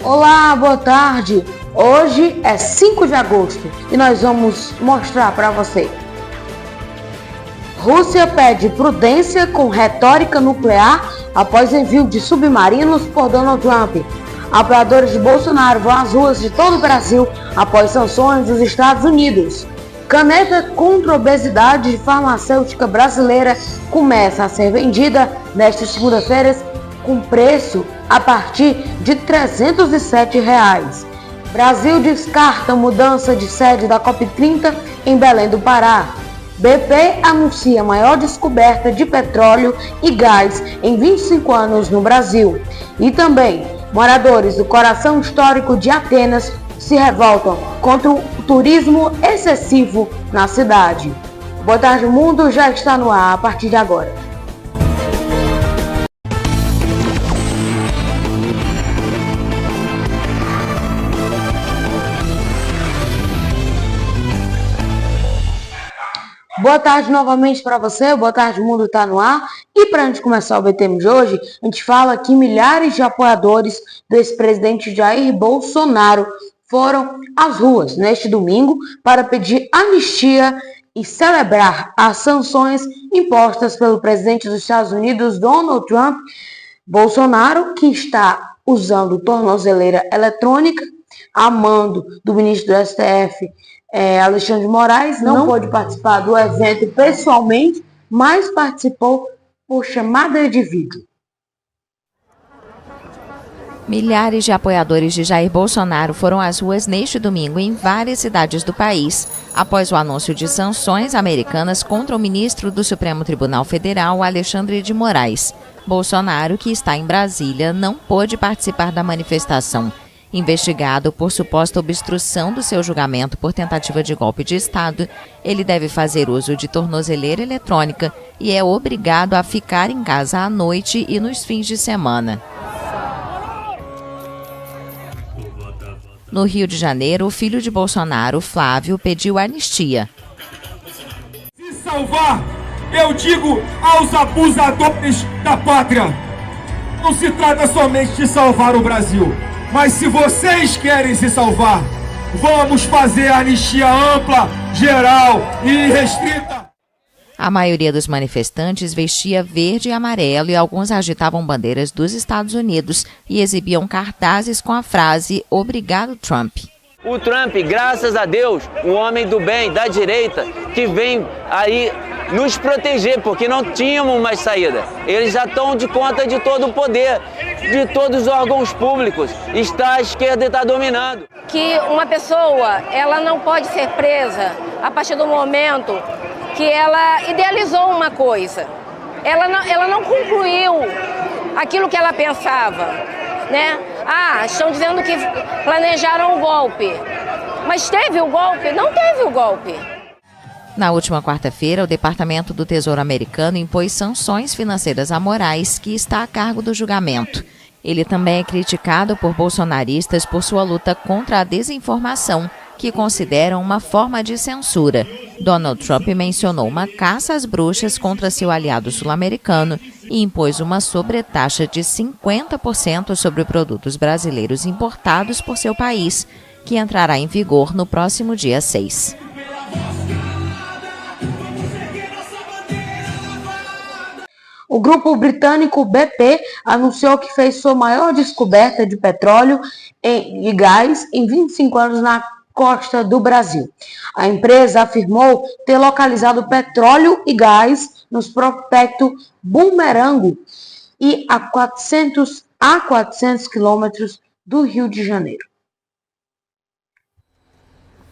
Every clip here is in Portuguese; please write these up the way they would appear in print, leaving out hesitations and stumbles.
Olá, boa tarde! Hoje é 5 de agosto e nós vamos mostrar para você. Rússia pede prudência com retórica nuclear após envio de submarinos por Donald Trump. Apoiadores de Bolsonaro vão às ruas de todo o Brasil após sanções dos Estados Unidos. Caneta contra a obesidade farmacêutica brasileira começa a ser vendida nesta segunda-feira com preço a partir de R$ 307. Brasil descarta mudança de sede da COP30 em Belém do Pará. BP anuncia a maior descoberta de petróleo e gás em 25 anos no Brasil. E também, moradores do coração histórico de Atenas se revoltam contra o turismo excessivo na cidade. Boa tarde, mundo já está no ar a partir de agora. Boa tarde novamente para você, boa tarde, o mundo está no ar. E para a gente começar o BTM de hoje, a gente fala que milhares de apoiadores do ex-presidente Jair Bolsonaro foram às ruas neste domingo para pedir anistia e celebrar as sanções impostas pelo presidente dos Estados Unidos, Donald Trump. Bolsonaro, que está usando tornozeleira eletrônica, a mando do ministro do STF, Alexandre de Moraes, não pôde participar do evento pessoalmente, mas participou por chamada de vídeo. Milhares de apoiadores de Jair Bolsonaro foram às ruas neste domingo em várias cidades do país, após o anúncio de sanções americanas contra o ministro do Supremo Tribunal Federal, Alexandre de Moraes. Bolsonaro, que está em Brasília, não pôde participar da manifestação. Investigado por suposta obstrução do seu julgamento por tentativa de golpe de Estado, ele deve fazer uso de tornozeleira eletrônica e é obrigado a ficar em casa à noite e nos fins de semana. No Rio de Janeiro, o filho de Bolsonaro, Flávio, pediu anistia. Se salvar, eu digo aos abusadores da pátria, não se trata somente de salvar o Brasil. Mas se vocês querem se salvar, vamos fazer a anistia ampla, geral e restrita. A maioria dos manifestantes vestia verde e amarelo e alguns agitavam bandeiras dos Estados Unidos e exibiam cartazes com a frase "Obrigado, Trump". O Trump, graças a Deus, um homem do bem, da direita, que vem aí nos proteger, porque não tínhamos mais saída. Eles já estão de conta de todo o poder, de todos os órgãos públicos. A esquerda está dominando. Que uma pessoa, ela não pode ser presa a partir do momento que ela idealizou uma coisa. Ela não concluiu aquilo que ela pensava, né? Estão dizendo que planejaram o golpe. Mas teve o golpe? Não teve o golpe. Na última quarta-feira, o Departamento do Tesouro americano impôs sanções financeiras a Moraes, que está a cargo do julgamento. Ele também é criticado por bolsonaristas por sua luta contra a desinformação, que consideram uma forma de censura. Donald Trump mencionou uma caça às bruxas contra seu aliado sul-americano e impôs uma sobretaxa de 50% sobre produtos brasileiros importados por seu país, que entrará em vigor no próximo dia 6. O grupo britânico BP anunciou que fez sua maior descoberta de petróleo e gás em 25 anos na costa do Brasil. A empresa afirmou ter localizado petróleo e gás nos prospectos Bumerangue e a 400 quilômetros do Rio de Janeiro.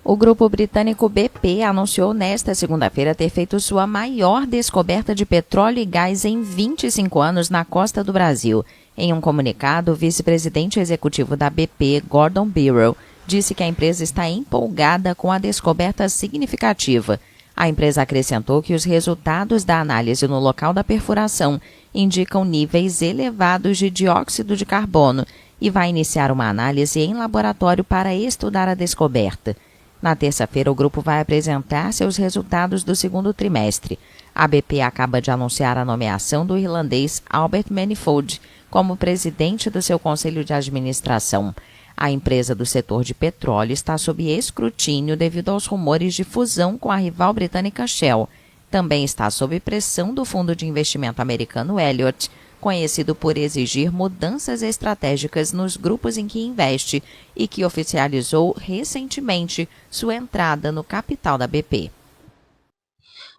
O grupo britânico BP anunciou nesta segunda-feira ter feito sua maior descoberta de petróleo e gás em 25 anos na costa do Brasil. Em um comunicado, o vice-presidente executivo da BP, Gordon Birrell, disse que a empresa está empolgada com a descoberta significativa. A empresa acrescentou que os resultados da análise no local da perfuração indicam níveis elevados de dióxido de carbono e vai iniciar uma análise em laboratório para estudar a descoberta. Na terça-feira, o grupo vai apresentar seus resultados do segundo trimestre. A BP acaba de anunciar a nomeação do irlandês Albert Manifold como presidente do seu conselho de administração. A empresa do setor de petróleo está sob escrutínio devido aos rumores de fusão com a rival britânica Shell. Também está sob pressão do fundo de investimento americano Elliott, conhecido por exigir mudanças estratégicas nos grupos em que investe e que oficializou recentemente sua entrada no capital da BP.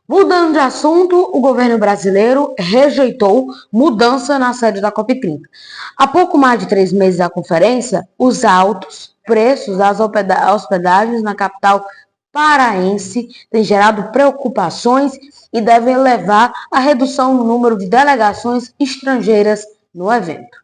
Mudando de assunto, o governo brasileiro rejeitou mudança na sede da COP30. Há pouco mais de 3 meses da conferência, os altos preços das hospedagens na capital paraense têm gerado preocupações e devem levar à redução no número de delegações estrangeiras no evento.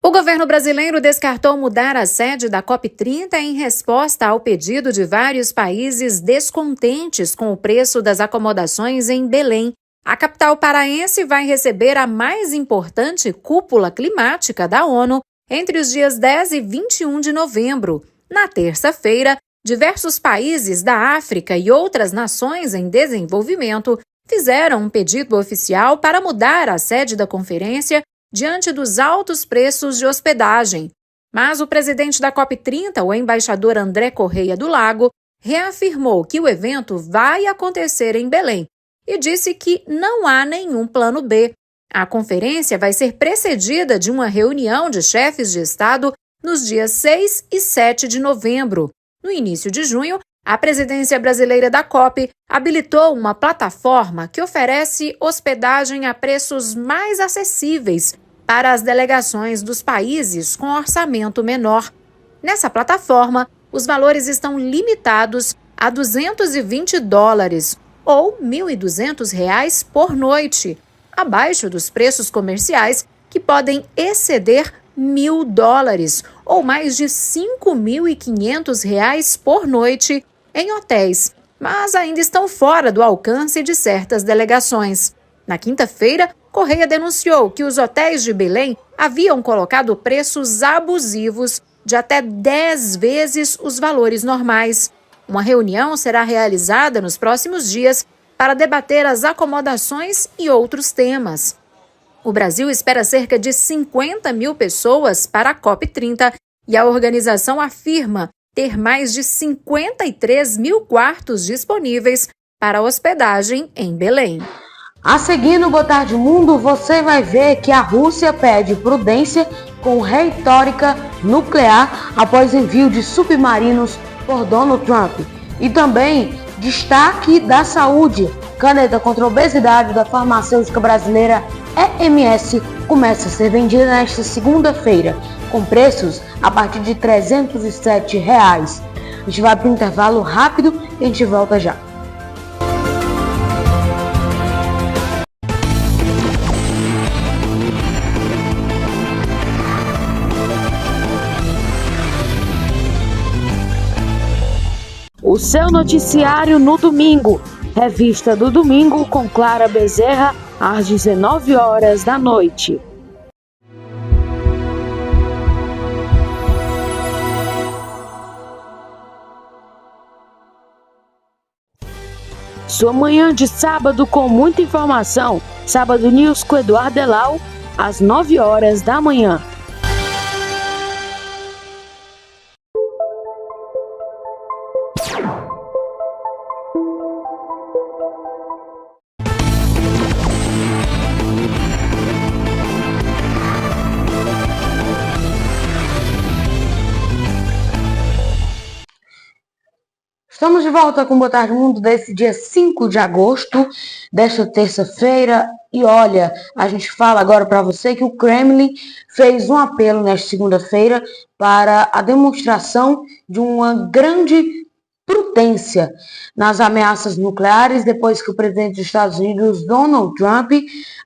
O governo brasileiro descartou mudar a sede da COP30 em resposta ao pedido de vários países descontentes com o preço das acomodações em Belém. A capital paraense vai receber a mais importante cúpula climática da ONU entre os dias 10 e 21 de novembro. Na terça-feira, diversos países da África e outras nações em desenvolvimento fizeram um pedido oficial para mudar a sede da conferência diante dos altos preços de hospedagem. Mas o presidente da COP30, o embaixador André Correia do Lago, reafirmou que o evento vai acontecer em Belém e disse que não há nenhum plano B. A conferência vai ser precedida de uma reunião de chefes de Estado nos dias 6 e 7 de novembro. No início de junho, a presidência brasileira da COP habilitou uma plataforma que oferece hospedagem a preços mais acessíveis para as delegações dos países com orçamento menor. Nessa plataforma, os valores estão limitados a $220 ou R$1.200 por noite, abaixo dos preços comerciais que podem exceder $1.000 ou mais de R$5.500 por noite em hotéis, mas ainda estão fora do alcance de certas delegações. Na quinta-feira, Correia denunciou que os hotéis de Belém haviam colocado preços abusivos de até 10 vezes os valores normais. Uma reunião será realizada nos próximos dias para debater as acomodações e outros temas. O Brasil espera cerca de 50 mil pessoas para a COP30 e a organização afirma ter mais de 53 mil quartos disponíveis para hospedagem em Belém. A seguir no Boa Tarde Mundo, você vai ver que a Rússia pede prudência com retórica nuclear após envio de submarinos por Donald Trump. E também destaque da saúde. Caneta contra a obesidade da farmacêutica brasileira EMS começa a ser vendida nesta segunda-feira, com preços a partir de R$ 307. A gente vai para um intervalo rápido e a gente volta já. O seu noticiário no domingo. Revista do Domingo com Clara Bezerra, às 19 horas da noite. Sua manhã de sábado com muita informação. Sábado News com Eduardo Elau, às 9 horas da manhã. Estamos de volta com Boa Tarde Mundo desse dia 5 de agosto, desta terça-feira. E olha, a gente fala agora para você que o Kremlin fez um apelo nesta segunda-feira para a demonstração de uma grande prudência nas ameaças nucleares, depois que o presidente dos Estados Unidos, Donald Trump,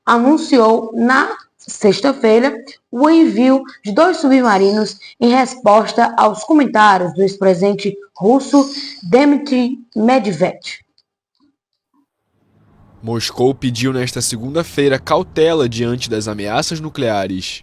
anunciou na sexta-feira o envio de 2 submarinos em resposta aos comentários do ex-presidente russo Dmitry Medvedev. Moscou pediu nesta segunda-feira cautela diante das ameaças nucleares.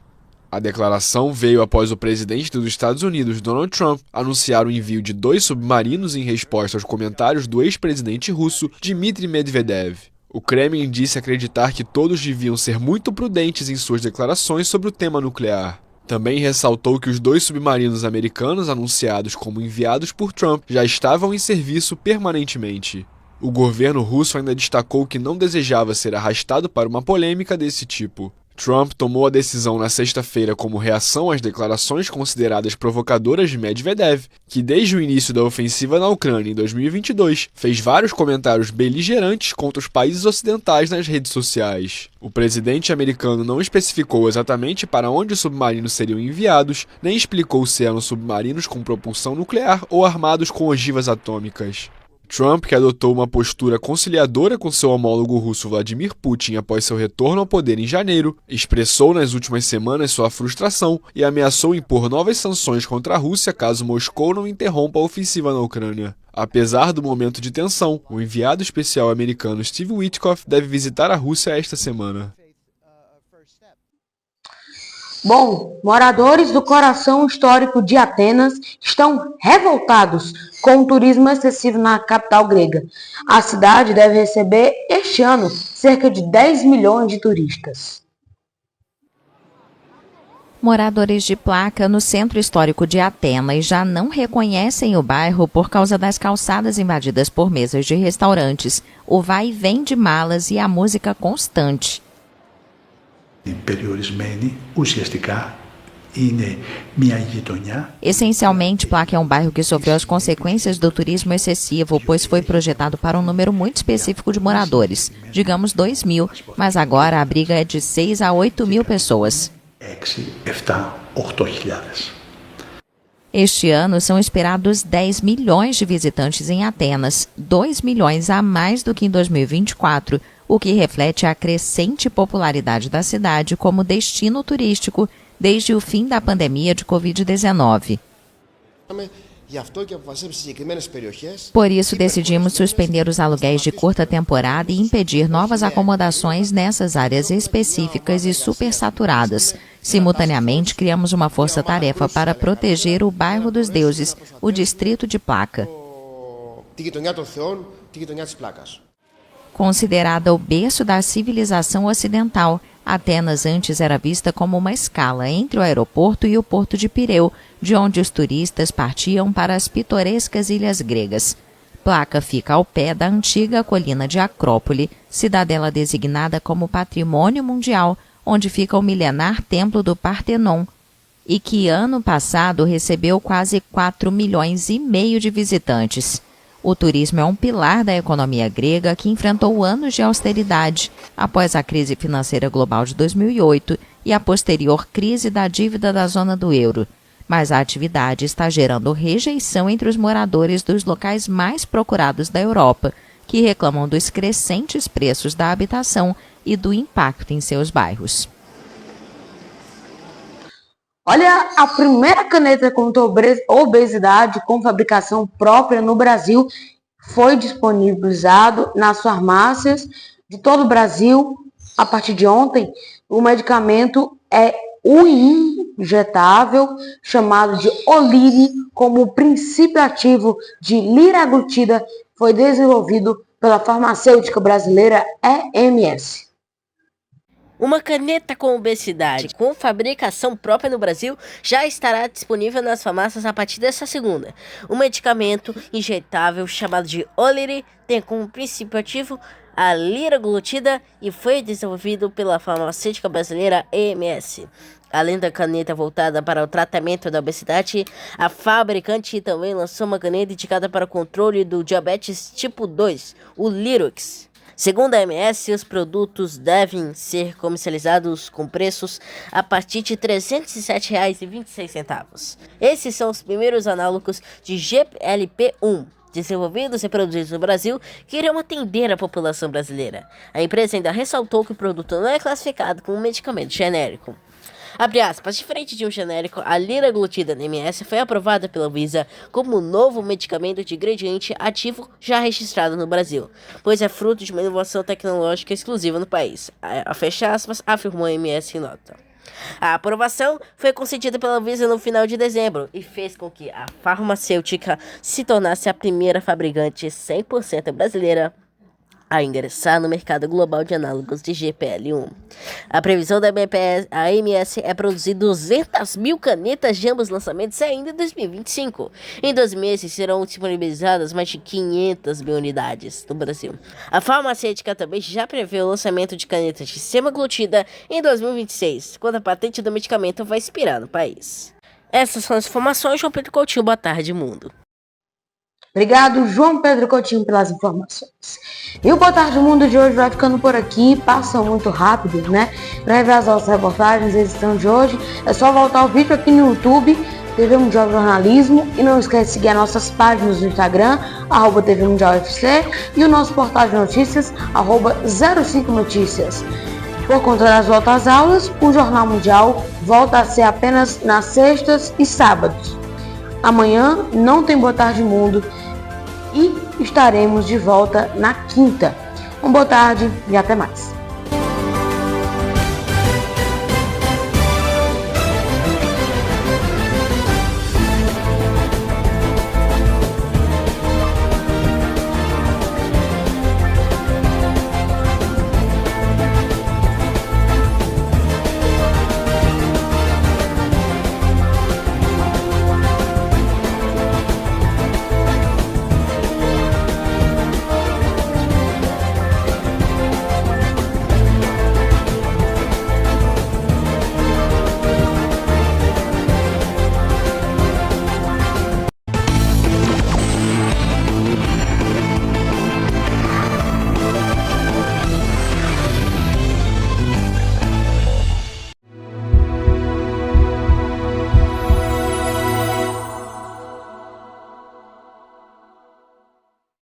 A declaração veio após o presidente dos Estados Unidos, Donald Trump, anunciar o envio de 2 submarinos em resposta aos comentários do ex-presidente russo Dmitry Medvedev. O Kremlin disse acreditar que todos deviam ser muito prudentes em suas declarações sobre o tema nuclear. Também ressaltou que os 2 submarinos americanos anunciados como enviados por Trump já estavam em serviço permanentemente. O governo russo ainda destacou que não desejava ser arrastado para uma polêmica desse tipo. Trump tomou a decisão na sexta-feira como reação às declarações consideradas provocadoras de Medvedev, que desde o início da ofensiva na Ucrânia em 2022 fez vários comentários beligerantes contra os países ocidentais nas redes sociais. O presidente americano não especificou exatamente para onde os submarinos seriam enviados, nem explicou se eram submarinos com propulsão nuclear ou armados com ogivas atômicas. Trump, que adotou uma postura conciliadora com seu homólogo russo Vladimir Putin após seu retorno ao poder em janeiro, expressou nas últimas semanas sua frustração e ameaçou impor novas sanções contra a Rússia caso Moscou não interrompa a ofensiva na Ucrânia. Apesar do momento de tensão, o enviado especial americano Steve Witkoff deve visitar a Rússia esta semana. Bom, moradores do coração histórico de Atenas estão revoltados com o turismo excessivo na capital grega. A cidade deve receber este ano cerca de 10 milhões de turistas. Moradores de Placa, no centro histórico de Atenas, já não reconhecem o bairro por causa das calçadas invadidas por mesas de restaurantes, o vai e vem de malas e a música constante. Essencialmente, Placa é um bairro que sofreu as consequências do turismo excessivo, pois foi projetado para um número muito específico de moradores, digamos 2.000, mas agora a briga é de 6 a 8 mil pessoas. Este ano são esperados 10 milhões de visitantes em Atenas, 2 milhões a mais do que em 2024, o que reflete a crescente popularidade da cidade como destino turístico desde o fim da pandemia de Covid-19. Por isso, decidimos suspender os aluguéis de curta temporada e impedir novas acomodações nessas áreas específicas e supersaturadas. Simultaneamente, criamos uma força-tarefa para proteger o bairro dos deuses, o distrito de Placa. Considerada o berço da civilização ocidental, Atenas antes era vista como uma escala entre o aeroporto e o porto de Pireu, de onde os turistas partiam para as pitorescas ilhas gregas. Placa fica ao pé da antiga colina de Acrópole, cidadela designada como Patrimônio Mundial, onde fica o milenar Templo do Partenon, e que ano passado recebeu quase 4,5 milhões de visitantes. O turismo é um pilar da economia grega que enfrentou anos de austeridade após a crise financeira global de 2008 e a posterior crise da dívida da zona do euro. Mas a atividade está gerando rejeição entre os moradores dos locais mais procurados da Europa, que reclamam dos crescentes preços da habitação e do impacto em seus bairros. Olha, a primeira caneta contra obesidade com fabricação própria no Brasil foi disponibilizado nas farmácias de todo o Brasil a partir de ontem. O medicamento é o injetável chamado de Oliri, como princípio ativo de liraglutida, foi desenvolvido pela farmacêutica brasileira EMS. Uma caneta com obesidade com fabricação própria no Brasil já estará disponível nas farmácias a partir desta segunda. O medicamento injetável chamado de Oliri tem como princípio ativo a liraglutida e foi desenvolvido pela farmacêutica brasileira EMS. Além da caneta voltada para o tratamento da obesidade, a fabricante também lançou uma caneta indicada para o controle do diabetes tipo 2, o Lirux. Segundo a MS, os produtos devem ser comercializados com preços a partir de R$ 307,26. Esses são os primeiros análogos de GLP-1, desenvolvidos e produzidos no Brasil, que irão atender a população brasileira. A empresa ainda ressaltou que o produto não é classificado como um medicamento genérico. Abre aspas, diferente de um genérico, a liraglutida MS foi aprovada pela Anvisa como novo medicamento de ingrediente ativo já registrado no Brasil, pois é fruto de uma inovação tecnológica exclusiva no país, fecha aspas, afirmou a MS em nota. A aprovação foi concedida pela Anvisa no final de dezembro e fez com que a farmacêutica se tornasse a primeira fabricante 100% brasileira a ingressar no mercado global de análogos de GPL1. A previsão da AMS é produzir 200 mil canetas de ambos lançamentos ainda em 2025. Em 2 meses serão disponibilizadas mais de 500 mil unidades no Brasil. A farmacêutica também já prevê o lançamento de canetas de semaglutida em 2026, quando a patente do medicamento vai expirar no país. Essas são as informações. João Pedro Coutinho, boa tarde, mundo. Obrigado, João Pedro Coutinho, pelas informações. E o Boa Tarde Mundo de hoje vai ficando por aqui. Passam muito rápido, né? Para ver as nossas reportagens, edição de hoje, é só voltar o vídeo aqui no YouTube, TV Mundial Jornalismo. E não esquece de seguir as nossas páginas no Instagram, @TV Mundial UFC, e o nosso portal de notícias, @05notícias. Por conta das voltas às aulas, o Jornal Mundial volta a ser apenas nas sextas e sábados. Amanhã não tem Boa Tarde Mundo e estaremos de volta na quinta. Boa tarde e até mais.